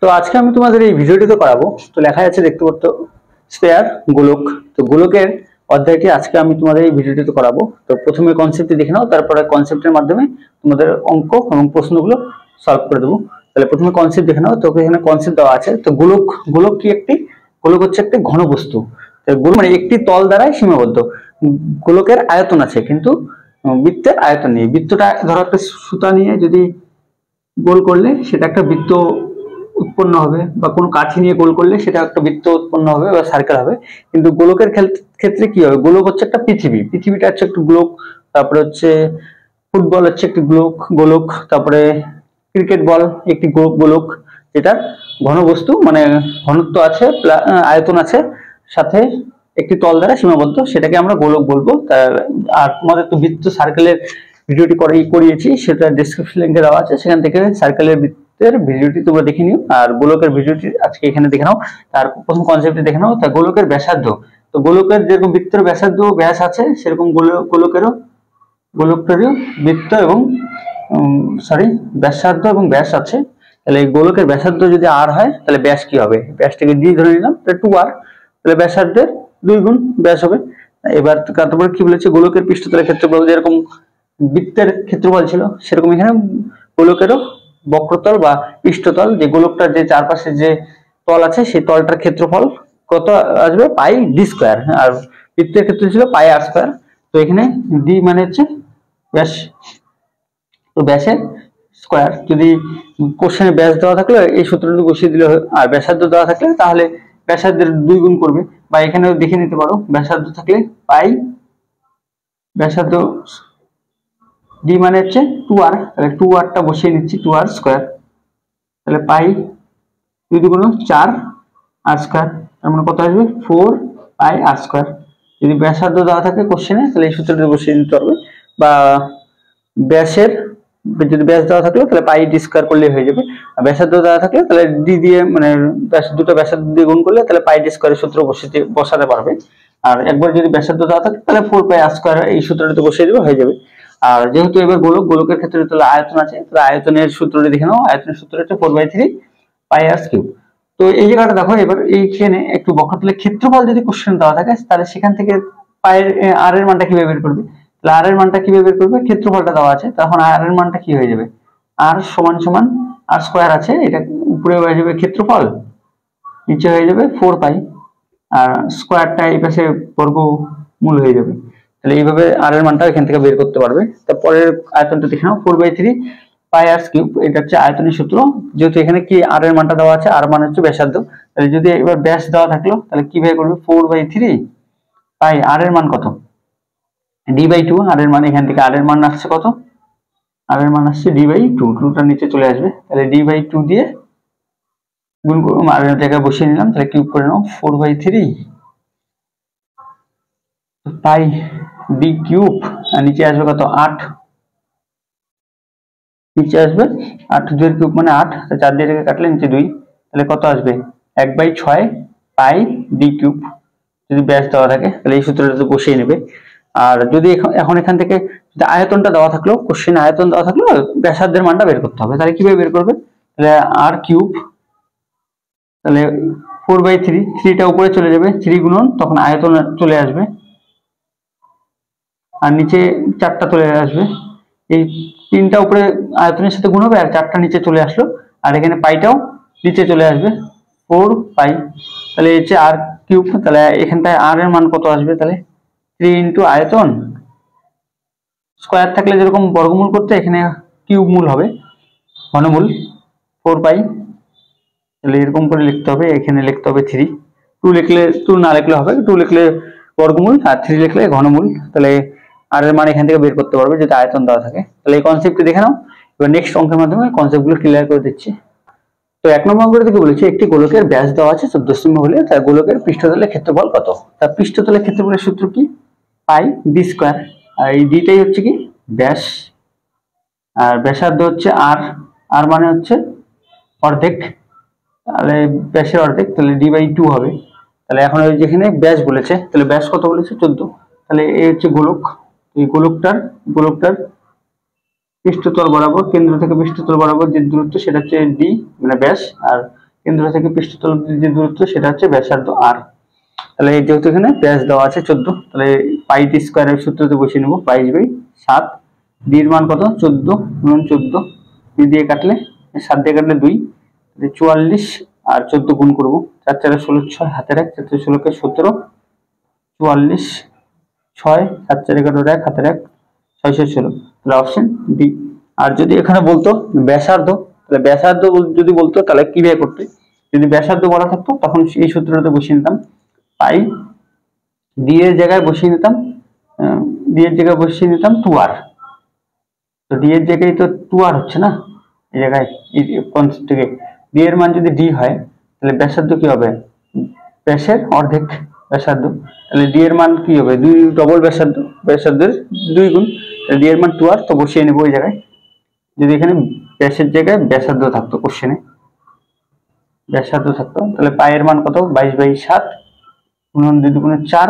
তো আজকে আমি তোমাদের এই ভিডিওটিতে করাবো। তো লেখা আছে দেখতে পাচ্ছ স্ফেয়ার গোলক। তো গোলকের অধ্যায়টি আজকে আমি তোমাদের এই ভিডিওটিতে করাবো। তো প্রথমে কনসেপ্টটি দেখে নাও, তারপরে কনসেপ্টের মাধ্যমে তোমাদের অঙ্ক এবং প্রশ্নগুলো সলভ করে দেবো। তাহলে প্রথমে কনসেপ্ট দেখে নাও। তো এখানে কনসেপ্ট দেওয়া আছে। তো গোলক, গোলক কি? গোলক হচ্ছে একটি ঘন বস্তু। গোলক মানে একটি তল দ্বারাই সীমাবদ্ধ। গোলকের আয়তন আছে কিন্তু বৃত্তের আয়তন নেই। বৃত্তটা ধরো একটা সুতা নিয়ে যদি গোল করলে সেটা একটা বৃত্ত উৎপন্ন হবে, বা কোনো কাঠি নিয়ে গোল করলে সেটা একটা বৃত্ত উৎপন্ন হবে বা সার্কেল হবে। কিন্তু গোলকের ক্ষেত্রে কি হবে? গোলক হচ্ছে একটা পৃথিবী, পৃথিবীটা হচ্ছে একটা গোলক। তারপরে হচ্ছে ফুটবল হচ্ছে একটি গোলক। তারপরে ক্রিকেট বল একটি গোলক, যেটা ঘনবস্তু মানে ঘনত্ব আছে, আয়তন আছে, সাথে একটি তল দ্বারা সীমাবদ্ধ, সেটাকে আমরা গোলক বলবো। আর তোমাদের তো বৃত্ত সার্কেলের ভিডিওটি করিয়েছি, সেটা ডেসক্রিপশন লিংকে দেওয়া আছে, সেখান থেকে সার্কেলের বৃত্তের ভিডিওটি তোমরা দেখে নিও। আর গোলকের ভিডিওটি আজকে এখানে দেখে নাও। তার প্রথম কনসেপ্টে দেখে নাও। তা গোলকের ব্যাসার্ধ, তো গোলকের যেরকম বৃত্তের ব্যাসার্ধ ব্যাস আছে, সেরকম গোলকেরও বৃত্ত এবং ব্যাসার্ধ এবং ব্যাস আছে। তাহলে এই গোলকের ব্যাসার্ধ যদি আর হয়, তাহলে ব্যাস কি হবে? ব্যাসটাকে ডি ধরে নিলাম, তাহলে 2r, তাহলে ব্যাসার্ধের 2 গুণ ব্যাস হবে। এবার তারপরে কি বলেছে? গোলকের পৃষ্ঠতলের ক্ষেত্রফল যেরকম বৃত্তের ক্ষেত্রফল ছিল, সেরকম এখানে গোলকেরও বক্রতল বা পৃষ্ঠতল, যে গোলকটার যে চারপাশে যে তল আছে, সেই তলটার ক্ষেত্রফল কত আসবে? পাই ডি স্কোয়ার। আর বৃত্তের ক্ষেত্রে ছিল পাই আর স্কোয়ার। তো এখানে ডি মানে হচ্ছে ব্যাস, তো ব্যাসের স্কোয়ার। যদি কোশ্চেনে ব্যাস দেওয়া থাকলে এই সূত্রটি বসিয়ে দিলে, আর ব্যাসার্ধ দেওয়া থাকলে তাহলে ব্যাসার্ধের 2 গুণ করবে। বা এখানেও দেখে নিতে পারো, ব্যাসার্ধ থাকলে পাই, ব্যাসার্ধ ডি মানে হচ্ছে 2r, তাহলে 2rটা বসিয়ে নিচ্ছি, 2r স্কোয়ার। তাহলে পাই 2 গুণ 4 আর স্কোয়ার, তার মানে কত আসবে? 4 পাই আর স্কোয়ার। যদি ব্যাসার্ধ দেওয়া থাকে কোশ্চেনে, তাহলে এই সূত্রটি বসিয়ে নিতে পারবে। বা ব্যাসের যদি ব্যাস দেওয়া থাকলে, তাহলে পাই ডি স্কোয়ার করলে হয়ে যাবে। আর ব্যাসার্ধ দেওয়া থাকলে, তাহলে ডি দিয়ে মানে দুটো ব্যাসার্ধ দিয়ে গুণ করলে, তাহলে পাই ডি স্কোয়ারের সূত্র বসাতে পারবে। আর একবার যদি ব্যাসার্ধ দেওয়া থাকে, তাহলে 4 পাই আর স্কোয়ার এই সূত্রটিতে বসিয়ে দেবে, হয়ে যাবে। আর যেহেতু এবার গোলকের ক্ষেত্রে তাহলে আয়তন আছে, তাহলে আয়তনের সূত্রটি দেখে নাও। আয়তনের সূত্র হচ্ছে 4/3 পাই আর কিউব। তো এই জায়গাটা দেখো, এবার এইখানে একটু বক্রতলের ক্ষেত্রফল যদি কোশ্চেন দেওয়া থাকে, তাহলে সেখান থেকে পায়ের আর এর মানটা কিভাবে বের করবে? তাহলে আর এর মানটা কিভাবে বের করবে? ক্ষেত্রফলটা দেওয়া আছে, তখন আর এর মানটা কি হয়ে যাবে? আর সমান সমান আর স্কোয়ার আছে, এটা উপরে হয়ে যাবে ক্ষেত্রফল, নিচে হয়ে যাবে 4 পাই, আর স্কোয়ারটা এই পাশে বর্গমূল হয়ে যাবে। তাহলে এইভাবে আর এর মানটা এখান থেকে বের করতে পারবে। তারপরের আয়তনটা দেখে নাও, 4/3 পাই আর কিউব, এটা হচ্ছে আয়তনের সূত্র। যেহেতু এখানে কি আর এর মানটা দেওয়া আছে, আর মান হচ্ছে ব্যাসার্ধ, তাহলে যদি এবার ব্যাস দেওয়া থাকলো, তাহলে কিভাবে করবে? 4/3 পাই, আর এর মান কত? d/2। আর এর মান এখান থেকে আর এর মান আসছে কত? আর এর মান আসছে d/2, 2টা নিচে চলে আসবে, তাহলে d/2 দিয়ে গুণ করব, আর এর জায়গায় বসিয়ে নিলাম, তাহলে কিউব করে নাও। 4/3 পাই ডি কিউব, আর নিচে আসবে কত? 8, নিচে আসবে 8, 2 এর কিউব মানে 8, 4 দিয়ে এটাকে কাটলে নিচে 2, তাহলে কত আসবে? 1/6 পাই ডি কিউব। যদি ব্যাস দেওয়া থাকে, তাহলে এই সূত্রটা বসিয়ে নেবে। আর যদি এখন এখান থেকে যদি আয়তনটা দেওয়া থাকলো, কোশ্চেনে আয়তন দেওয়া থাকলো, ব্যাসার্ধের মানটা বের করতে হবে। তাহলে কিভাবে বের করবে? তাহলে আর কিউব, তাহলে 4/3, 3টা উপরে চলে যাবে, 3 গুণন, তখন আয়তন চলে আসবে, আর নিচে 4টা চলে আসবে। এই 3টা উপরে আয়তনের সাথে গুণ হবে, আর 4টা নিচে চলে আসলো, আর এখানে পাইটাও নিচে চলে আসবে, 4 পাই। তাহলে এই যে আর কিউব, তাহলে এখানটায় আর এর মান কত আসবে? তাহলে 3 ইন্টু আয়তন, স্কোয়ার থাকলে যেরকম বর্গমূল করতে, এখানে কিউব মূল হবে, ঘনমূল 4 পাই। তাহলে এরকম করে লিখতে হবে, এখানে লিখতে হবে 3, 2 লিখলে 2 না লিখলে হবে, 2 লিখলে বর্গমূল, আর 3 লিখলে ঘনমূল। তাহলে আর এর মান এখান থেকে বের করতে পারবে যদি আয়তন দেওয়া থাকে। তাহলে এই কনসেপ্টটি দেখে নাও। এবার নেক্সট অঙ্কের মাধ্যমে কনসেপ্টগুলো ক্লিয়ার করে দিচ্ছি। তো 1 নম্বর অঙ্কটা থেকে বলেছি, একটি গোলকের ব্যাস দেওয়া আছে 14 সেমি হলে তার গোলকের পৃষ্ঠতলের ক্ষেত্রফল কত? তার পৃষ্ঠতলের ক্ষেত্রফলের সূত্র কি? পাই ডি স্কোয়ার। আর এই ডিটাই হচ্ছে কি? ব্যাস, আর ব্যাসার্ধ হচ্ছে আর, আর মানে হচ্ছে অর্ধেক, তাহলে ব্যাসের অর্ধেক, তাহলে d/2 হবে। তাহলে এখন ওই যেখানে ব্যাস বলেছে, তাহলে ব্যাস কত বলেছে? 14। তাহলে এই হচ্ছে গোলক, এই গোলকটার পৃষ্ঠতল বরাবর, কেন্দ্র থেকে পৃষ্ঠতল বরাবর যে দূরত্ব, সেটা হচ্ছে ডি মানে ব্যাস, আর কেন্দ্র থেকে পৃষ্ঠতল যে দূরত্ব সেটা হচ্ছে ব্যাসার্ধ আর। তাহলে যেহেতু এখানে ব্যাস দেওয়া আছে 14, তাহলে পাই টি স্কোয়ারের সূত্রতে বসিয়ে নেবো 22/7। ডি এর মান কত 14 গুণন 14, 2 দিয়ে কাটলে 7 দিয়ে কাটলে 2, 44 আর 14 গুণ করবো 4 4 16 6 হাতের 1 4 16 কে 17, 44 6 7 4 11 1 হাতের 1 616। তাহলে অপশন ডি। আর যদি এখানে বলতো ব্যাসার্ধ, তাহলে ব্যাসার্ধ যদি বলতো তাহলে কি বের করতে, যদি ব্যাসার্ধ বলা থাকতো তখন এই সূত্রটাতে বসিয়ে নিতাম পাই ডি এর জায়গায় বসিয়ে নিতাম, ডি এর জায়গায় বসিয়ে নিতাম 2r। তো ডি এর জায়গায় তো 2r হচ্ছে না এই জায়গায়, এই কনসেপ্ট থেকে ডি এর মান যদি ডি হয় তাহলে ব্যাসার্ধ কি হবে, ব্যাসের অর্ধেক ব্যাসার্ধ। তাহলে ডি এর মান কি হবে 2 ডবল ব্যাসার্ধ, ব্যাসার্ধের 2 গুণ। ডি এর মান 2r, তো বসিয়ে নেবো ওই জায়গায়। যদি এখানে ব্যাসের জায়গায় ব্যাসার্ধ থাকতো, কোশ্চেনে ব্যাসার্ধ থাকতো, তাহলে পায়ের মান কত 22/7 গুণন 2 দুগুণে 4,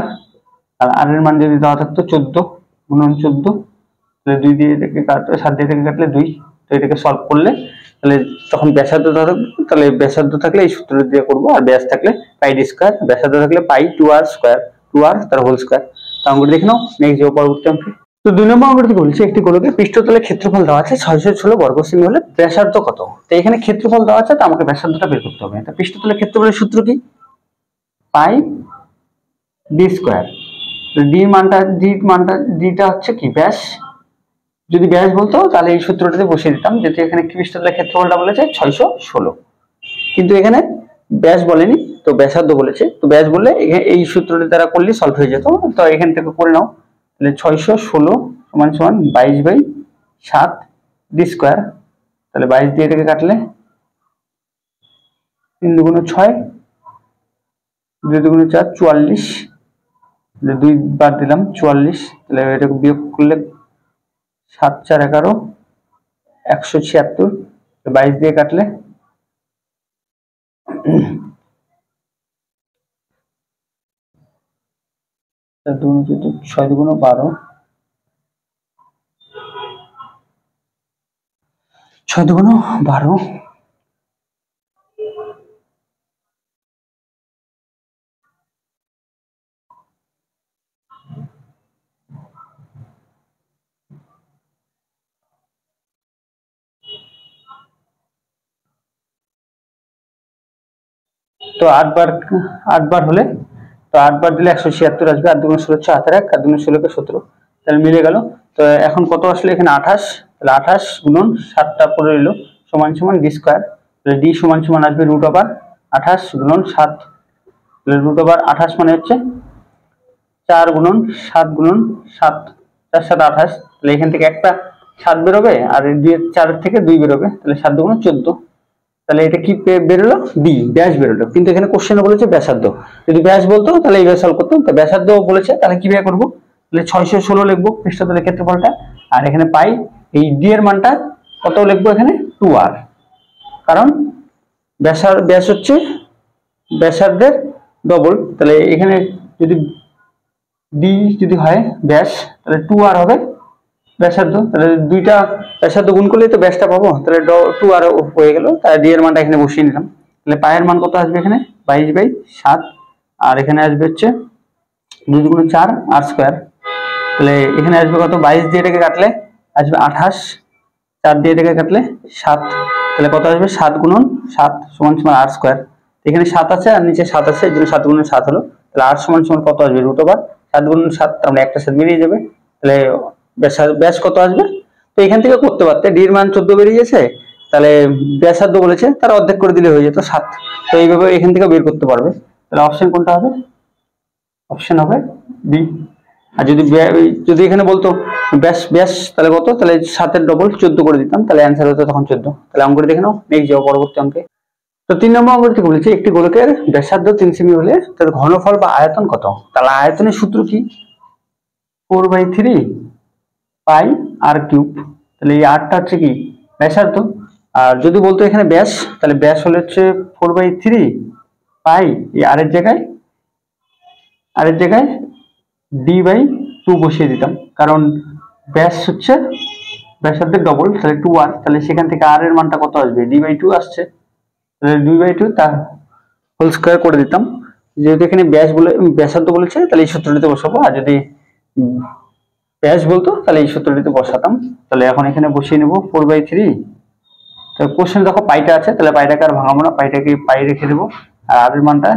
আর আর এর মান যদি দেওয়া থাকতো 14 গুণন 14, তাহলে 2 দিয়ে থেকে কাটলে 7 দিয়ে থেকে কাটলে 2। তো এটাকে সলভ করলে তাহলে তখন ব্যাসার্ধ থাকবে, তাহলে ব্যাসার্ধ থাকলে এই সূত্র দিয়ে করবো, আর ব্যাস থাকলে পাই ডি স্কোয়ার, ব্যাসার্ধ থাকলে পাই 2r স্কোয়ার, 2r তার হোল স্কোয়ার। তো অঙ্কটি দেখে নাও, নেক্সট যাবো পরবর্তী অঙ্কে। তো 2 নম্বর অঙ্কটি বলছে একটি গোলকের পৃষ্ঠতলে ক্ষেত্রফল দেওয়া আছে 616 বর্গ সেমি হলে ব্যাসার্ধ কত। তো এখানে ক্ষেত্রফল দেওয়া আছে, তো আমাকে ব্যাসার্ধটা বের করতে হবে। তো পৃষ্ঠতলের ক্ষেত্রফলের সূত্র কি, পাই ডি স্কোয়ার। ডি মানটা ডিটা হচ্ছে কি ব্যাস, যদি ব্যাস বলতো তাহলে এই সূত্রটাতে বসিয়ে দিতাম, যেহেতু এখানে পৃষ্ঠতলের ক্ষেত্রফলটা বলেছে 616, কিন্তু এখানে ব্যাস বলেনি, তো ব্যাসার্ধ বলেছে। তো ব্যাস বললে এই সূত্রটি দ্বারা করলে সলভ হয়ে যেত। তো এখান থেকে করে নাও, তাহলে 616 সমান সমান 22/7 ডি স্কোয়ার। তাহলে 22 দিয়ে এটাকে কাটলে 3 দুগুণে 6, 2 দুগুণে 4 44, 2 বাদ দিলাম 44, তাহলে এটাকে বিয়োগ করলে 7 4 11 176, 22 দিয়ে কাটলে 6 দুগুণ 12, 6 দুগুণ 12, তো 8 বার হলে, তো 8 বার দিলে 176 আসবে, আর 2 16 6 হাতের 1, আর 2 16 কে 17, তাহলে মিলে গেল। তো এখন কত আসলে এখানে 28, তাহলে 28 গুণন 7টা পড়ে রইল সমান সমান ডি স্কোয়ার। তাহলে ডি সমান সমান আসবে √28 গুণন 7, তাহলে √28 মানে হচ্ছে 4 গুণন 7 গুণন 7, 4 7 28, তাহলে এখান থেকে একটা 7 বেরোবে, আর 4 থেকে 2 বেরোবে, তাহলে 7 দুগুণ 14। তাহলে এটা কি বেরোলো, ডি ব্যাস বেরোলো, কিন্তু এখানে কোশ্চেনে বলেছে ব্যাসার্ধ। যদি ব্যাস বলতো তাহলে এই ব্যাস সলভ করতাম, তো ব্যাসার্ধ বলেছে তাহলে কি বের করবো, তাহলে 616 লিখবো পৃষ্ঠতলের ক্ষেত্রফলটা, আর এখানে পাই এই ডি এর মানটা কত লিখবো এখানে 2r, কারণ ব্যাস হচ্ছে ব্যাসার্ধের ডবল। তাহলে এখানে যদি ডি যদি হয় ব্যাস, তাহলে 2r হবে ব্যাসার্ধ, তাহলে দুইটা ব্যাসার্ধ গুণ করলেই তো ব্যাসটা পাবো, তাহলে 2r হয়ে গেল। তাহলে ডি এর মানটা এখানে বসিয়ে নিলাম, তাহলে পায়ের মান কত আসবে এখানে 22/7, আর এখানে আসবে হচ্ছে 2 দুগুণ 4 r স্কোয়ার। তাহলে এখানে আসবে কত, 22 দিয়ে এটাকে কাটলে আসবে 28, 4 দিয়ে এটাকে কাটলে 7, তাহলে কত আসবে 7 গুণন 7 সমান সমান r স্কোয়ার। এখানে 7 আছে আর নিচে 7 আছে, এর জন্য 7 গুণন 7 হলো, তাহলে r সমান সমান কত আসবে √7 গুণন 7, আমরা একটা 7 বেরিয়ে যাবে, তাহলে ব্যাস কত আসবে। তো এখান থেকে করতে পারতে, ডি এর মান 14 বেরিয়ে গেছে, তাহলে ব্যাসার্ধ বলেছে তার অর্ধেক করে দিলে হয়ে যেত 7। তো এইভাবে এখান থেকে বের করতে পারবে। তাহলে অপশন কোনটা হবে, অপশন হবে বি। আর যদি এখানে বলতো ব্যাস তাহলে কত, তাহলে 7 ডবল 14 করে দিতাম, তাহলে অ্যান্সার হতো তখন 14। তাহলে অঙ্কটি দেখে নাও, নেক্সট যাও পরবর্তী অঙ্কে। তো 3 নম্বর অঙ্কটি বলেছে একটি গোলকের ব্যাসার্ধ 3 সেমি হলে তার ঘনফল বা আয়তন কত। তাহলে আয়তনের সূত্র কি, 4/3 পাই আর কিউব। তাহলে এই আরটা হচ্ছে কি ব্যাসার্ধ, আর যদি বলতো এখানে ব্যাস, তাহলে ব্যাস হলে হচ্ছে 4/3 পাই, এই আরের জায়গায় d/2 বসিয়ে দিতাম, কারণ ব্যাস হচ্ছে ব্যাসার্ধের ডবল, তাহলে 2r, তাহলে সেখান থেকে r এর মানটা কত আসবে d/2 আসছে, তাহলে 2/2 তার হোল স্কয়ার করে দিতাম। যেহেতু এখানে ব্যাসার্ধ বলেছে তাহলে এই সূত্রটিতে বসাবো, আর যদি ব্যাস বলতো তাহলে এই সূত্রটিতে বসাতাম। তাহলে এখন এখানে বসিয়ে নেব 4/3। তাহলে কোশ্চেন দেখো পাইটা আছে, তাহলে পাইটাকে আর ভাঙাবো না, পাইটাকে পাই রেখে দেবো। আর এর মানটা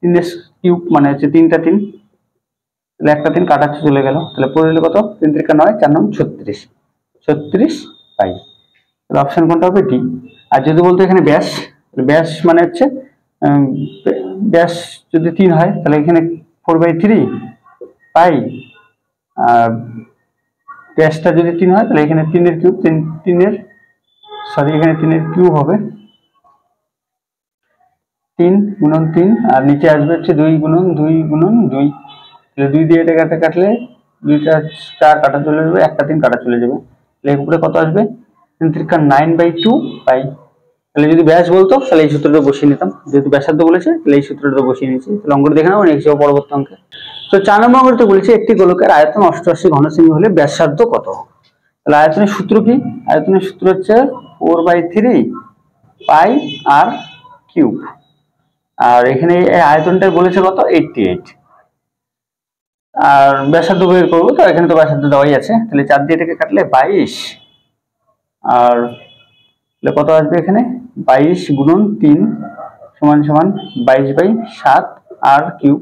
3 মানে হচ্ছে 3টা 3, তাহলে একটা 3 কাটা চলে গেল। তাহলে পড়ে কত, 3 3 9, 4 9 36, 36 পাই। তাহলে অপশন কোনটা হবে, ডি। আর যদি বলতো এখানে ব্যাস, ব্যাস মানে হচ্ছে ব্যাস যদি 3 হয় তাহলে এখানে 4/3 পাই, আর ব্যাসটা যদি 3 হয় তাহলে এখানে 3 এর কিউব, 3 এর সরি এখানে 3 এর কিউব হবে, 3 গুণন 3, আর নিচে আসবে হচ্ছে 2 গুণন 2 গুণন 2। তাহলে 2 দিয়ে এটা কাটলে 2টা 4 কাটা চলে যাবে, একটা 3 কাটা চলে যাবে। তাহলে এর উপরে কত আসবে, 3 3 9/2 পাই। তাহলে যদি ব্যাস বলতো তাহলে এই সূত্রটা বসিয়ে নিতাম, যেহেতু ব্যাসার্ধ বলেছে তাহলে এই সূত্রটা বসিয়ে নিয়েছি। তাহলে অঙ্কটা দেখে নাও, নেক্সট যাবো পরবর্তী অঙ্কে। তো 4 নম্বর অঙ্কতে বলেছে একটি গোলকের আয়তন 88 ঘনসেমি হলে ব্যাসার্ধ কত। তাহলে আয়তনের সূত্র কি, আয়তনের সূত্র হচ্ছে 4/3 পাই আর কিউব, আর এখানে আয়তনটা বলেছে কত, 88। আর ব্যাসার্ধ বের করবো, তো এখানে তো ব্যাসার্ধ দেওয়াই আছে, তাহলে 4 দিয়ে এটাকে কাটলে 22, আর কত আসবে এখানে 22 গুণন 3 সমান সমান 22/7 আর কিউব,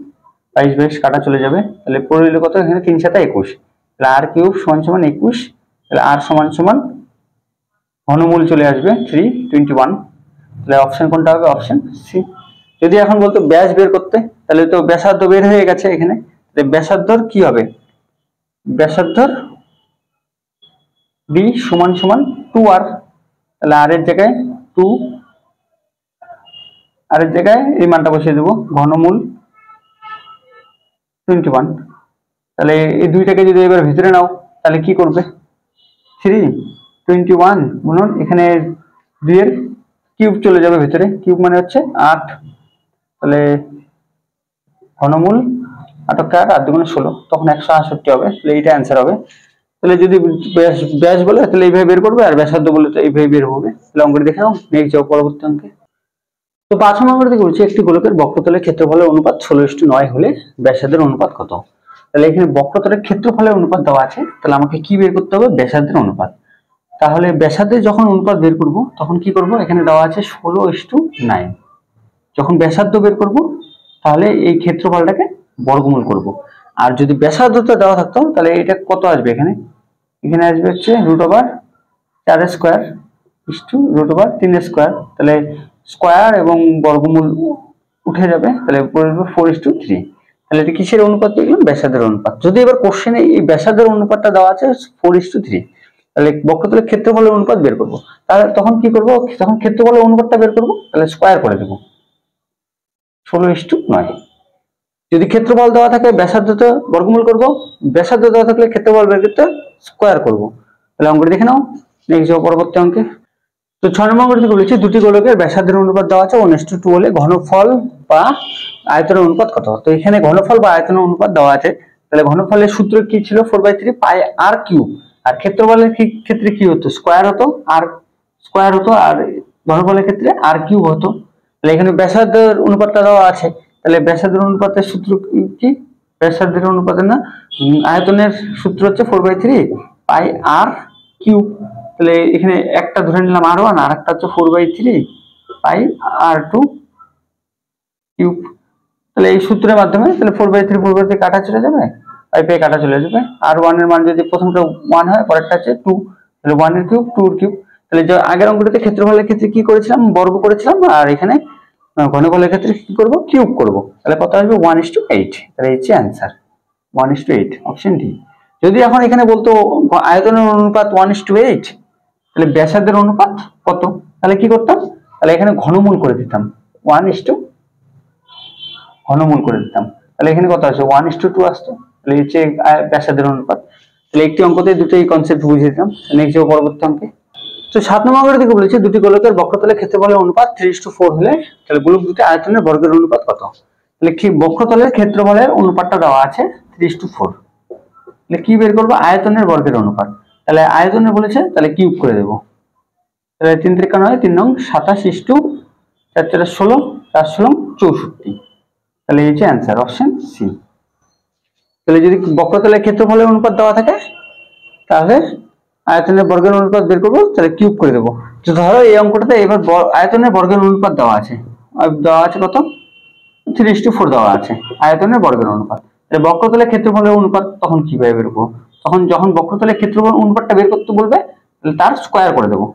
22 কাটা চলে যাবে। তাহলে পড়ে কত, এখানে 3 7 21, তাহলে আর কিউব সমান সমান 21, তাহলে আর সমান সমান ঘনমূল চলে আসবে 321। তাহলে অপশন কোনটা হবে, অপশন সি। যদি এখন বলতো ব্যাস বের করতে, তাহলে তো ব্যাসার্ধ বের হয়ে গেছে এখানে, ব্যাসার্ধর কি হবে, ব্যাসার্ধর বি সমান সমান 2r, তাহলে আর এর জায়গায় 2, আর এর জায়গায় এই মানটা বসিয়ে দেবো, ঘনমূল 21। তাহলে এই দুইটাকে যদি এবার ভিতরে নাও তাহলে কি করবে, 321 গুণন এখানে 2 এর কিউব চলে যাবে ভিতরে, কিউব মানে হচ্ছে 8, তাহলে ঘনমূল 8 8 2 16, তখন 168 হবে। তাহলে এইটা অ্যান্সার হবে। তাহলে যদি ব্যাস বলে তাহলে এইভাবে বের করবে, আর ব্যাসার্ধ বলে তো এইভাবে বের হবে। তাহলে অঙ্কটি দেখে নাও, নেক্সট যাও পরবর্তী অঙ্কে। তো 5 নম্বর দিকে বলছি একটি গোলকের বক্রতলের ক্ষেত্রফলের অনুপাত 16:9 হলে ব্যাসার্ধের অনুপাত কত। তাহলে এখানে বক্রতলের ক্ষেত্রফলের অনুপাত দেওয়া আছে, তাহলে আমাকে কি বের করতে হবে, ব্যাসার্ধের অনুপাত। তাহলে ব্যাসার্ধের যখন অনুপাত বের করব তখন কি করব, এখানে দেওয়া আছে 16:9, যখন ব্যাসার্ধ বের করব তাহলে এই ক্ষেত্রফলটাকে বর্গমূল করব। আর যদি ব্যাসার্ধটা দেওয়া থাকতো তাহলে এটা কত আসবে, এখানে এখানে আসবে হচ্ছে √4² √3 স্কয়ার, তাহলে স্কয়ার এবং বর্গমূল উঠে যাবে, তাহলে 4:3। তাহলে এটা কিসের অনুপাত দেখলাম, ব্যাসার্ধের অনুপাত। যদি এবার কোশ্চেনে এই ব্যাসার্ধের অনুপাতটা দেওয়া আছে 4:3, তাহলে বক্রতলের ক্ষেত্রফলের অনুপাত বের করব। তাহলে তখন কি করব, তখন ক্ষেত্রফলের অনুপাতটা বের করব, তাহলে স্কয়ার করে দেব 16:9। যদি ক্ষেত্রফল দেওয়া থাকে ব্যাসার্ধতে বর্গমূল করব, ব্যাসার্ধ দেওয়া থাকলে ক্ষেত্রফল বের করতে স্কয়ার করব। তাহলে অঙ্কটি দেখে নাও, নেক্সট যাও পরবর্তী অঙ্কে। তো 6 নম্বর অঙ্কটি বলেছি দুটি গোলকের ব্যাসার্ধের অনুপাত দেওয়া আছে 1:2 হলে ঘনফল বা আয়তনের অনুপাত কত। তো এখানে ঘনফল বা আয়তনের অনুপাত দেওয়া আছে, তাহলে ঘনফলের সূত্র কি ছিল, 4/3 পাই আর কিউব, আর ক্ষেত্রফলের ক্ষেত্রে কি হতো, স্কয়ার হতো, আর স্কয়ার হতো, আর ঘনফলের ক্ষেত্রে আর কিউব হতো। তাহলে এখানে ব্যাসার্ধের অনুপাতটা দেওয়া আছে, তাহলে ব্যাসার্ধের অনুপাতের সূত্র কি, ব্যাসার্ধের অনুপাতের না আয়তনের সূত্র হচ্ছে 4/3 পাই আর কিউব। তাহলে এখানে একটা ধরে নিলাম r1, আর একটা হচ্ছে 4/3 পাই r2 কিউব। তাহলে এই সূত্রের মাধ্যমে তাহলে 4/3 কাটা চলে যাবে, পাই পাই কাটা চলে যাবে। r1 এর মান যদি প্রথমটা 1 হয়, পরেরটা হচ্ছে 2, তাহলে 1 এর কিউব 2 এর কিউব। তাহলে যে আগের অঙ্কটাতে ক্ষেত্রফলের ক্ষেত্রে কি করেছিলাম, বর্গ করেছিলাম, আর এখানে ঘনফলের ক্ষেত্রে কি করব, কিউব করব। তাহলে কত আসবে, 1:8। তাহলে এই হচ্ছে অ্যান্সার 1:8, অপশন ডি। যদি এখন এখানে বলতো আয়তনের অনুপাত 1:8, তাহলে ব্যাসার্ধের অনুপাত কত, তাহলে কি করতাম, তাহলে এখানে ঘনমূল করে দিতাম, 1:, ঘনমূল করে দিতাম। তাহলে এখানে কত আসবে, 1:2 আসতো। তাহলে হচ্ছে ব্যাসার্ধের অনুপাত। তাহলে একটি অঙ্কতে দুটোই কনসেপ্ট বুঝিয়ে দিতাম। নেক্সট যাবো পরবর্তী অঙ্কে। তো 7 নম্বর দিকে বলেছি দুটি গোলকের বক্রতলের ক্ষেত্রফলের অনুপাত 3:4 হলে তাহলে গোলক দুটি আয়তনের বর্গের অনুপাত কত। তাহলে কি বক্রতলের ক্ষেত্রফলের অনুপাতটা দেওয়া আছে 3:4, তাহলে কি বের করবো, আয়তনের বর্গের অনুপাত। তাহলে আয়তনের বলেছে তাহলে কিউব করে দেবো, তাহলে 3 3 9 3 নং 27 4 4 16, 4 16 64, তাহলে এই হচ্ছে অ্যান্সার অপশন সি। তাহলে যদি বক্রতলের ক্ষেত্রফলের অনুপাত দেওয়া থাকে তাহলে আয়তনের বর্গের অনুপাত বের করবো, তাহলে কিউব করে দেবো। তো ধরো এই অঙ্কটাতে এবার আয়তনের বর্গের অনুপাত দেওয়া আছে কত 3:4 দেওয়া আছে আয়তনের বর্গের অনুপাত। তাহলে বক্রতলের ক্ষেত্রফলের অনুপাত তখন কিভাবে বের করবো? তখন যখন বক্রতলের ক্ষেত্রফল অনুপাতটা বের করতে বলবে তাহলে তার স্কোয়ার করে দেবো।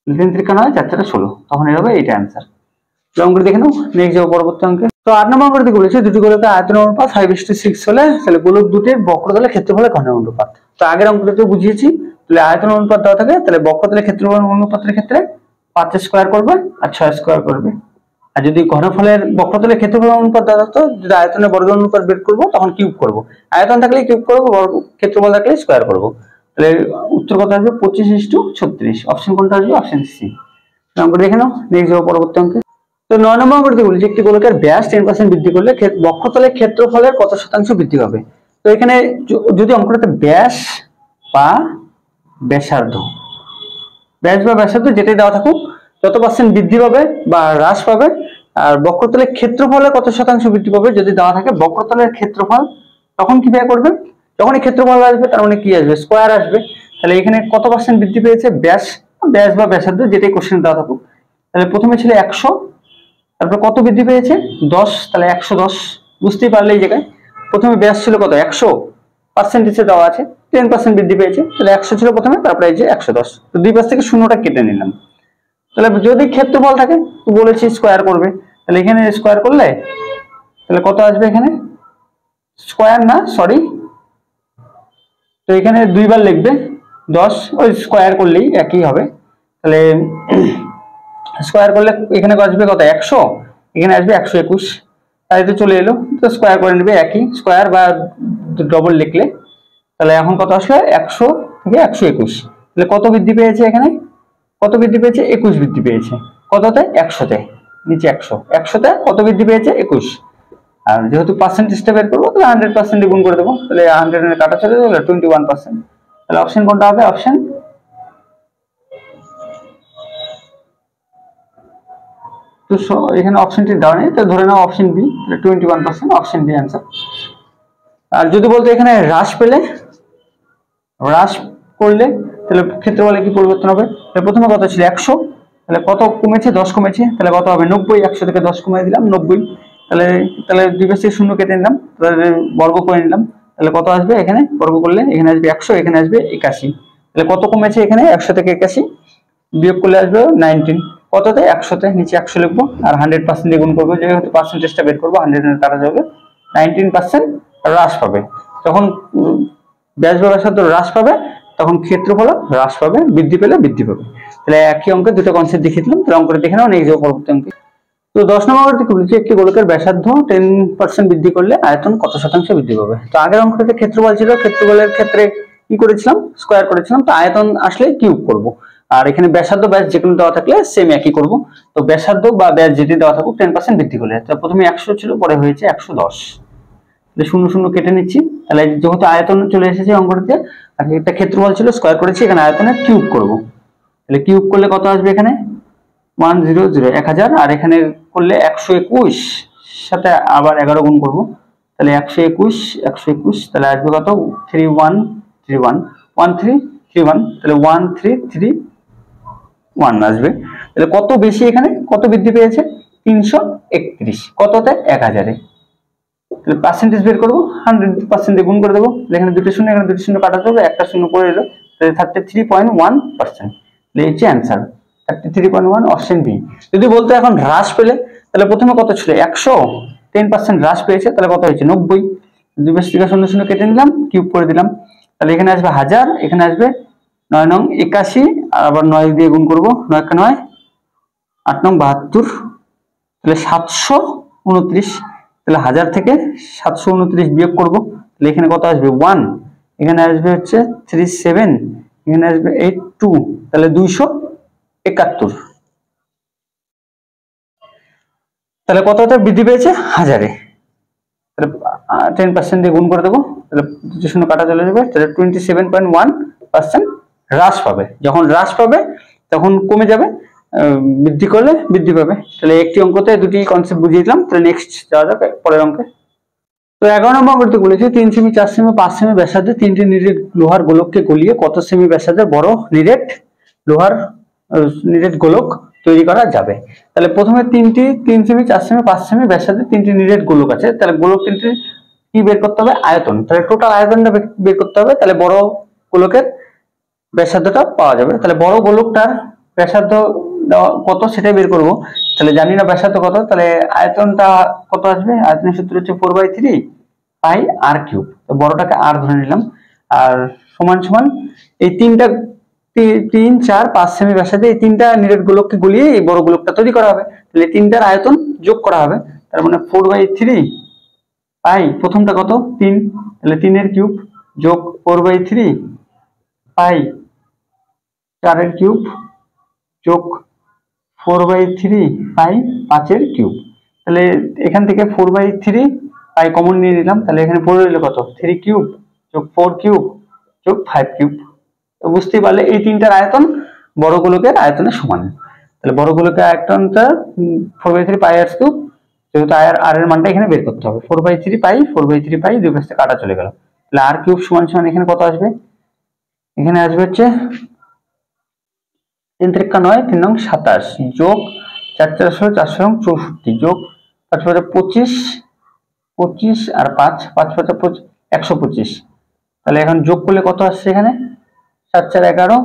3 3 9 4 4 16, তখন এর হবে এইটা অ্যান্সার। অঙ্ক দেখে নাও, নেক্সট যাবো পরবর্তী অঙ্কে। তো 8 নম্বর অঙ্কটি বলেছে দুটি গোলকের আয়তনের অনুপাত 5:6 হলে তাহলে গোলক দুটির বক্রতলের ক্ষেত্রফলের ঘনের অনুপাত। তো আগের অঙ্কটাতে বুঝিয়েছি, তাহলে আয়তনের অনুপাত দেওয়া থাকে তাহলে বক্রতলের ক্ষেত্রফল অনুপাতের ক্ষেত্রে 5 স্কোয়ার করবে আর 6 স্কোয়ার করবে। আর যদি ঘনফলের বক্রতলের ক্ষেত্রফল অনুপাত দেওয়া থাকতো, যদি আয়তনের বর্গের অনুপাত বের করবো তখন কিউব করবো, আয়তন থাকলে কিউব করবো, ক্ষেত্রফল থাকলে স্কোয়ার করবো। তাহলে উত্তর কত আসবে 25:36, অপশন কোনটা আসবে? Option C. অঙ্ক দেখে নাও, নেক্সট যাবো পরবর্তী অঙ্কে। তো 9 নম্বর অঙ্কটি বলেছে একটি গোলকের ব্যাস 10% বৃদ্ধি করলে বক্ষতলের ক্ষেত্রফলের কত শতাংশ বৃদ্ধি পাবে? তো এখানে যদি অঙ্কটাতে ব্যাস বা ব্যাসার্ধ, ব্যাস বা ব্যাসার্ধ যেটাই দেওয়া থাকুক যত পার্সেন্ট বৃদ্ধি পাবে বা হ্রাস পাবে, আর বক্ষতলের ক্ষেত্রফলে কত শতাংশ বৃদ্ধি পাবে যদি দেওয়া থাকে বক্ষতলের ক্ষেত্রফল, তখন কি ব্যয় করবে? যখন এই ক্ষেত্রফল আসবে তার মানে কি আসবে? স্কোয়ার আসবে। তাহলে এখানে কত পার্সেন্ট বৃদ্ধি পেয়েছে? ব্যাস বা ব্যাসার্ধ যেটাই কোশ্চেন দেওয়া থাকুক। তাহলে প্রথমে ছিল 100, তারপর কত বৃদ্ধি পেয়েছে? 10, তাহলে 110। বুঝতেই পারলে এই জায়গায় প্রথমে ব্যাস ছিল কত? 100, পার্সেন্টেজে দেওয়া আছে 10% বৃদ্ধি পেয়েছে, তাহলে 100 ছিল প্রথমে, তারপরে এই যে 110। তো দুই পাশ থেকে শূন্যটা কেটে নিলাম। তাহলে যদি ক্ষেত্রফল থাকে তো বলেছি স্কোয়ার করবে, তাহলে এখানে স্কোয়ার করলে তাহলে কত আসবে? এখানে স্কোয়ার না, সরি, তো এখানে দুইবার লিখবে 10, ওই স্কোয়ার করলেই একই হবে। তাহলে স্কোয়ার করলে এখানে আসবে কত? 100, এখানে আসবে 121, তাই তো চলে এলো। তো স্কোয়ার করে নেবে, একই স্কোয়ার বা ডবল লিখলে। তাহলে এখন কত আসলে 100 থেকে 121, তাহলে কত বৃদ্ধি পেয়েছে? এখানে কত বৃদ্ধি পেয়েছে? 21 বৃদ্ধি পেয়েছে। কততে? 100তে, নিচে 100, 100তে কত বৃদ্ধি পেয়েছে? 21। আর যেহেতু পার্সেন্টেজটা বের করবো তাহলে 100% গুণ করে দেবো, তাহলে 100 কাটা চলে যাবে 21%। তাহলে অপশন কোনটা হবে? অপশন তো এখানে অপশনটি দেওয়া নেই, তো ধরে নাও option B, 21%, option B answer. আর যদি বলতো এখানে হ্রাস পেলে, হ্রাস করলে তাহলে ক্ষেত্রফলে কি পরিবর্তন হবে? তাহলে প্রথমে কত ছিল? 100, তাহলে কত কমেছে? 10 কমেছে, তাহলে কত হবে? 90, 100 থেকে 10 কমিয়ে দিলাম 90, তাহলে তাহলে দুই পাশে শূন্য কেটে নিলাম, তাহলে বর্গ করে নিলাম, তাহলে কত আসবে? এখানে বর্গ করলে এখানে আসবে 100, এখানে আসবে 81, তাহলে কত কমেছে? এখানে 100 থেকে 81 বিয়োগ করলে আসবে 19, কততে? 100তে, নিচে 100 লিখবো আর 100% দিয়ে গুণ করবো, যেহেতু পার্সেন্টেজটা বের করবো 100 কাটা যাবে, 19% হ্রাস পাবে। যখন ব্যাস বা ব্যাসার্ধ হ্রাস পাবে তখন ক্ষেত্রফল হ্রাস পাবে, বৃদ্ধি পেলে বৃদ্ধি পাবে। তাহলে একই অঙ্কে দুটো কনসেপ্ট দেখিয়ে দিলাম, তাহলে অঙ্কটা দেখে নাও, নেক্সট পরবর্তী অঙ্কে। তো 10 নম্বর থেকে বলেছি একটি গোলকের ব্যাসার্ধ 10% বৃদ্ধি করলে আয়তন কত শতাংশ বৃদ্ধি পাবে? তো আগের অঙ্কটাতে ক্ষেত্রফল ছিল, ক্ষেত্রফলের ক্ষেত্রে কি করেছিলাম? স্কোয়ার করেছিলাম। তো আয়তন আসলে কিউব করব, আর এখানে ব্যাসার্ধ ব্যাস যেকোনো দেওয়া থাকলে সেম একই করব। তো ব্যাসার্ধ বা ব্যাস যেটি দেওয়া থাকুক 10% বৃদ্ধি করলে, তো প্রথমে 100 ছিল, পরে হয়েছে 110, শূন্য শূন্য কেটে নিচ্ছি। তাহলে যেহেতু আয়তন চলে এসেছে অঙ্কটিতে, আর একটা ক্ষেত্রফল ছিল স্কোয়ার করেছি, এখানে আয়তনের কিউব করব। তাহলে কিউব করলে কত আসবে? এখানে 100, 1000, আর এখানে করলে 121, সাথে আবার 11 গুণ করব, তাহলে 121, তাহলে আসবে কত? 3131, 1331, তাহলে 1331 আসবে। তাহলে কত বেশি? এখানে কত বৃদ্ধি পেয়েছে? 331, কততে? 1000-এ। তাহলে পার্সেন্টেজ বের করবো, 100% দিয়ে গুণ করে দেবো, এখানে দুটো শূন্য, এখানে দুটো শূন্য কাটা যাবে, একটা শূন্য পড়ে এলো, তাহলে 33.1%, এই হচ্ছে অ্যান্সার 33.1, অপশন বি। যদি বলতো এখন হ্রাস পেলে, তাহলে প্রথমে কত ছিল? 100, 10% হ্রাস পেয়েছে, তাহলে কত হয়েছে? 90, দুই পাশ থেকে শূন্য শূন্য কেটে নিলাম, কিউব করে দিলাম, তাহলে এখানে আসবে 1000, এখানে আসবে 9 নং 81, আর আবার 9 দিয়ে গুণ করবো, 9 কে 9, 8 নং 72, তাহলে 729, তাহলে 1000 থেকে 729 বিয়োগ করব, তাহলে এখানে কত আসবে? 1, এখানে আসবে হচ্ছে 37, এখানে আসবে 82, তাহলে 271, তাহলে কতটা বৃদ্ধি পেয়েছে? 1000-এ। তাহলে 10% দিয়ে গুণ করে দেবো, তাহলে দুটো শূন্য কাটা চলে যাবে, তাহলে 27.1% হ্রাস পাবে। যখন হ্রাস পাবে তখন কমে যাবে, বৃদ্ধি করলে বৃদ্ধি পাবে। তাহলে একটি অঙ্কতে দুটি কনসেপ্ট বুঝিয়ে দিলাম। তাহলে নেক্সট যাওয়া যাক পরের অঙ্কে। তো 11 নম্বর অঙ্কটি বলেছে 3 সেমি 4 সেমি 5 সেমি ব্যাসার্ধের তিনটি নিরেট লোহার গোলককে গলিয়ে কত সেমি ব্যাসার্ধের বড় নিরেট লোহার নিরেট গোলক তৈরি করা যাবে। তাহলে প্রথমে 3 সেমি 4 সেমি 5 সেমি ব্যাসার্ধের তিনটি নিরেট গোলক আছে। তাহলে গোলক তিনটি কি বের করতে হবে? আয়তন। তাহলে টোটাল আয়তনটা বের করতে হবে। তাহলে বড় গোলকের ব্যাসার্ধটা পাওয়া যাবে। তাহলে বড় গোলকটার ব্যাসার্ধ কত সেটাই বের করব। তাহলে জানি না ব্যাসার্ধ কত, তাহলে আয়তনটা কত আসবে? আয়তনের সূত্র হচ্ছে 4/3 পাই আর কিউব। তো বড়টাকে আর ধরে নিলাম, আর সমান সমান এই তিনটা 3 4 5 সেমি ব্যাসার্ধে এই তিনটা নিরেট গোলককে গলিয়ে এই বড় গোলকটা তৈরি করা হবে। তাহলে তিনটার আয়তন যোগ করা হবে। তার মানে 4/3 পাই, প্রথমটা কত? 3, তাহলে 3 এর কিউব যোগ 4/3 পাই 4 এর কিউব যোগ 4/3 পাই 5 এর কিউব। তাহলে এখান থেকে 4/3 পাই কমন নিয়ে নিলাম। তাহলে এখানে 4 রইল কত? 3 কিউব যোগ 4 কিউব যোগ 5 কিউব। তো বুঝতেই পারলে এই তিনটার আয়তন বড় গোলকের আয়তনের সমান। তাহলে বড় গোলকের আয়তনটা 4/3 পাই আর কিউব, যেহেতু আর এর মানটা এখানে বের করতে হবে। 4/3 পাই 4/3 পাই দুই পাশে কাটা চলে গেল। তাহলে আর কিউব সমান সমান এখানে কত আসবে? এখানে আসবে হচ্ছে 3 × 9 3 নং 27 যোগ 4 4 16 4 নং 64 যোগ 5 5 25 25 আর 5 5 5 125। তাহলে এখন যোগ করলে কত আসছে? এখানে 7 4 11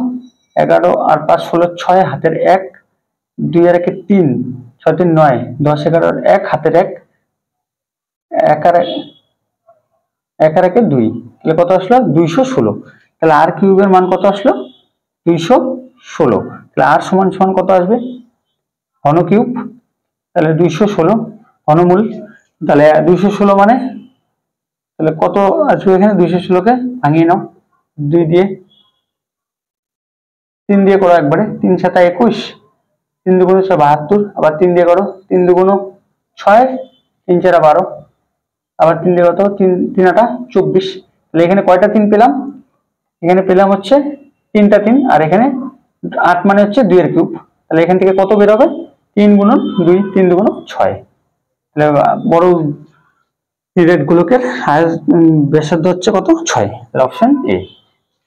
11 আর 5 16 6 হাতের 1 2 আর 1 3 6 3 9 10 11 আর 1 হাতের 1 1 আর 1 2। তাহলে কত আসলো? 216। তাহলে আর কিউবের মান কত আসলো? 216। তাহলে আর সমান সমান কত আসবে? ঘন কিউব। তাহলে 216 ঘনমূল। তাহলে 216 মানে তাহলে কত আসবে এখানে? 216 কে ভাঙিয়ে নাও 2 দিয়ে, 3 দিয়ে করো একবারে। 3 7 21, 3 2 6 72, আবার 3 দিয়ে করো, 3 2 6, 3 4 12, আবার 3 দিয়ে কত? 3 3 8 24। তাহলে এখানে কয়টা 3 পেলাম? এখানে পেলাম হচ্ছে 3টা 3, আর এখানে 8 মানে হচ্ছে 2 এর কিউব। তাহলে এখান থেকে কত বের হবে? 3 × 2 3 2 6। তাহলে বড় নিরেট গোলকের ব্যাসার্ধ হচ্ছে কত? 6। তাহলে অপশন এ।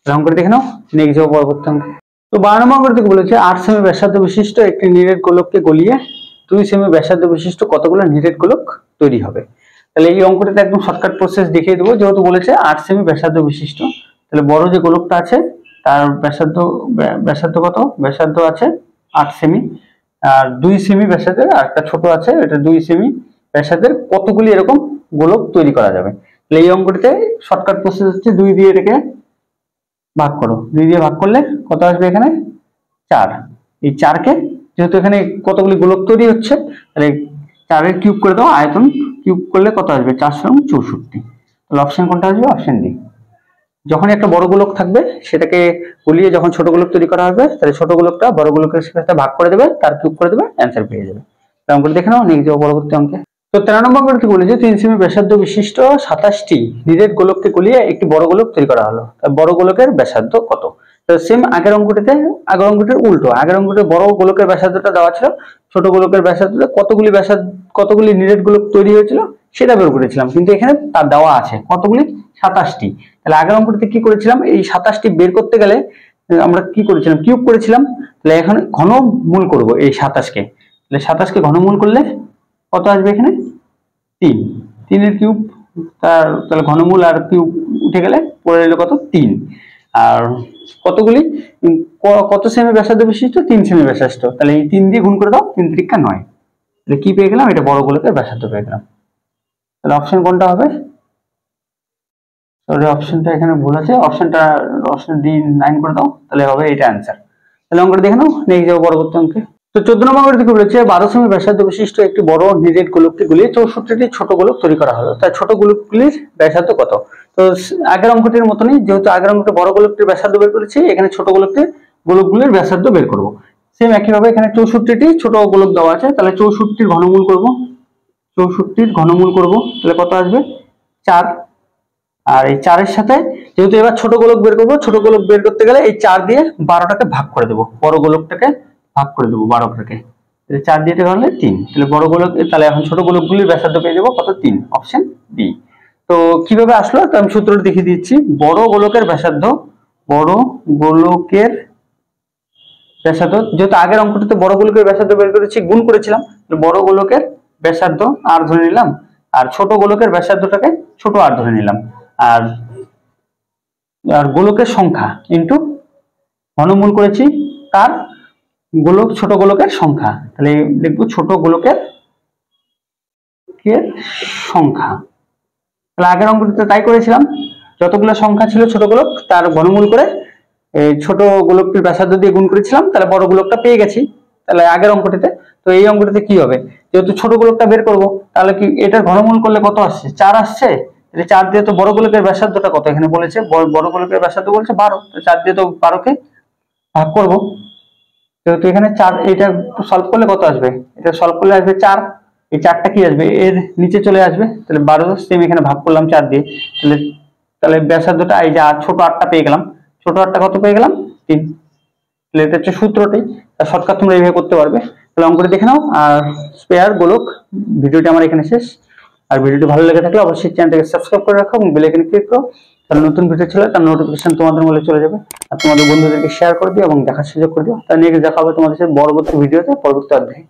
রং করে দেখে নাও, নেক্সট যাবো পরবর্তী অঙ্কে। তো 12 নম্বর অঙ্ক থেকে বলেছে 8 সেমি ব্যাসার্ধ বিশিষ্ট একটি নিরেট গোলককে গলিয়ে 2 সেমি ব্যাসার্ধ বিশিষ্ট কতগুলো নিরেট গোলক তৈরি হবে। তাহলে এই অঙ্কটাতে একদম শর্টকাট প্রসেস দেখিয়ে দেবো। যেহেতু বলেছে 8 সেমি ব্যাসার্ধ বিশিষ্ট, তাহলে বড় যে গোলকটা আছে তার ব্যাসার্ধ কত? ব্যাসার্ধ আছে 8 সেমি, আর 2 সেমি ব্যাসার্ধের আর একটা ছোট আছে, এটা 2 সেমি ব্যাসার্ধের কতগুলি এরকম গোলক তৈরি করা যাবে। তাহলে এই অঙ্কটিতে শর্টকাট প্রসেস হচ্ছে 2 দিয়ে এটাকে ভাগ করো। 2 দিয়ে ভাগ করলে কত আসবে? এখানে 4। এই 4কে যেহেতু এখানে কতগুলি গোলক তৈরি হচ্ছে, তাহলে 4 এর কিউব করে দাও। আয়তন কিউব করলে কত আসবে? 4 × 64। তাহলে অপশন কোনটা আসবে? Option D. যখন একটা বড় গোলক থাকবে সেটাকে গলিয়ে যখন ছোট গোলক তৈরি করা হবে, তাহলে ছোট গোলকটা বড় গোলকের সাথে ভাগ করে দেবে, তার কিউব করে দেবে, অ্যান্সার পেয়ে যাবে। অঙ্কটা দেখে নাও, নেক্সট যাবো পরবর্তী অঙ্কে। তো 13 নম্বর অঙ্কটি বলেছে 3 সেমি ব্যাসার্ধ বিশিষ্ট 27টি নিরেট গোলককে গলিয়ে একটি বড় গোলক তৈরি করা হলো। বড় গোলকের ব্যাসার্ধ কত? তো সেম আগের অঙ্কটির উল্টো। আগের অঙ্কটিতে বড় গোলকের ব্যাসার্ধটা দেওয়া ছিল, ছোট গোলকের ব্যাসার্ধটা কতগুলি নিরেট গোলক তৈরি হয়েছিল সেটা বের করেছিলাম, কিন্তু এখানে তার দেওয়া আছে কতগুলি? 27টি। তাহলে আগের অঙ্কটিতে কি করেছিলাম? এই 27টি বের করতে গেলে আমরা কি করেছিলাম? কিউব করেছিলাম। তাহলে এখন ঘনমূল করব এই 27কে। তাহলে 27কে ঘনমূল করলে কত আসবে? এখানে 3। 3 এর কিউব, তাহলে ঘনমূল আর কিউব উঠে গেলে পড়ে রইল কত? 3। আর কতগুলি কত সেমি ব্যাসার্ধ বিশিষ্ট? 3 সেমি ব্যাসার্ধ। তাহলে এই 3 দিয়ে গুণ করে দাও, 3 × 3 = 9। তাহলে কি পেয়ে গেলাম? এটা বড় গোলকের ব্যাসার্ধ পেয়ে গেলাম। তাহলে অপশন কোনটা হবে? সরি, অপশনটা এখানে ভুল আছে। অপশন ডি 9 করে দাও, তাহলে হবে এটা অ্যান্সার। তাহলে অঙ্কটা দেখে নাও, নেক্সট যাবো পরবর্তী অঙ্কে। তো 14 নম্বর অঙ্কটি বলেছে 12 সেমি ব্যাসার্ধ বিশিষ্ট একটি বড় নিরেট গোলককে গলিয়ে 64টি ছোট গোলক তৈরি করা হলো। তাই ছোট গোলকগুলির ব্যাসার্ধ কত? তো আগের অঙ্কটির মতনই, যেহেতু আগের অঙ্কটি বড় গোলকটির ব্যাসার্ধ বের করেছি, এখানে ছোট গোলকগুলির ব্যাসার্ধ বের করব। সেম একইভাবে এখানে 64টি ছোট গোলক দেওয়া আছে, তাহলে 64টির ঘনমূল করব। 64টির ঘনমূল করব, তাহলে কত আসবে? 4। আর এই 4 এর সাথে যেহেতু এবার ছোট গোলক বের করব, ছোট গোলক বের করতে গেলে এই 4 দিয়ে 12টাকে ভাগ করে দেব, বড় গোলকটাকে ভাগ করে দেবো 12টাকে, 4 দিয়ে হলে 3, তাহলে বড় গোলক, তাহলে এখন ছোট গোলকগুলির ব্যাসার্ধ পেয়ে যাবো কত, 3, অপশন ডি। তো কিভাবে আসলো, তো আমি সূত্রটা দেখিয়ে দিচ্ছি। বড় গোলকের ব্যাসার্ধ, বড় গোলকের ব্যাসার্ধ, যেহেতু আগের অঙ্কটাতে বড় গোলকের ব্যাসার্ধ বের করেছি, গুণ করেছিলাম, বড় গোলকের ব্যাসার্ধ আর ধরে নিলাম, আর ছোট গোলকের ব্যাসার্ধটাকে ছোট আর ধরে নিলাম, আর আর গোলকের সংখ্যা ইন্টু ঘনমূল করেছি তার গোলক, ছোট গোলকের সংখ্যা, তাহলে লিখবো ছোট গোলকের সংখ্যা। তাহলে আগের অঙ্কটিতে তাই করেছিলাম, যতগুলো সংখ্যা ছিল ছোট গোলক তার ঘনমূল করে ছোট গোলকটির ব্যাসার্ধ দিয়ে গুণ করেছিলাম, তাহলে বড় গোলকটা পেয়ে গেছি। তাহলে আগের অঙ্কটিতে, তো এই অঙ্কটিতে কি হবে, যেহেতু ছোট গোলকটা বের করব, তাহলে কি এটার ঘনমূল করলে কত আসছে, 4 আসছে। 4 দিয়ে তো বড় গোলকের ব্যাসার্ধটা কত এখানে বলেছে, বড় গোলকের ব্যাসার্ধ বলছে 12, তো 4 দিয়ে তো 12কে ভাগ করব, যেহেতু এখানে 4, এটা সলভ করলে কত আসবে, এটা সলভ করলে আসবে 4, এই 4টা কি আসবে এর নিচে চলে আসবে, তাহলে 12 সেম এখানে ভাগ করলাম 4 দিয়ে, তাহলে তাহলে ব্যাসার্ধটা এই যে ছোট 8টা পেয়ে গেলাম, ছোট 8টা কত পেয়ে গেলাম, 3। তাহলে এটা হচ্ছে সূত্রটাই, আর শর্টকাট তোমরা এইভাবে করতে পারবে। তাহলে অঙ্কটি দেখে নাও। আর স্পেয়ার গোলক ভিডিওটি আমার এখানে শেষ। আর ভিডিওটি ভালো লেগে থাকলে অবশ্যই চ্যানেলটাকে সাবস্ক্রাইব করে রাখো এবং বেল আইকনে ক্লিক করো, তাহলে নতুন ভিডিও চলে তার নোটিফিকেশন তোমাদের মোবাইলে চলে যাবে। আর তোমাদের বন্ধুদেরকে শেয়ার করে দিও এবং দেখার সুযোগ করে দিও। তাহলে নেক্সট দেখা হবে তোমাদের সাথে পরবর্তী ভিডিওতে, পরবর্তী অধ্যায়ে।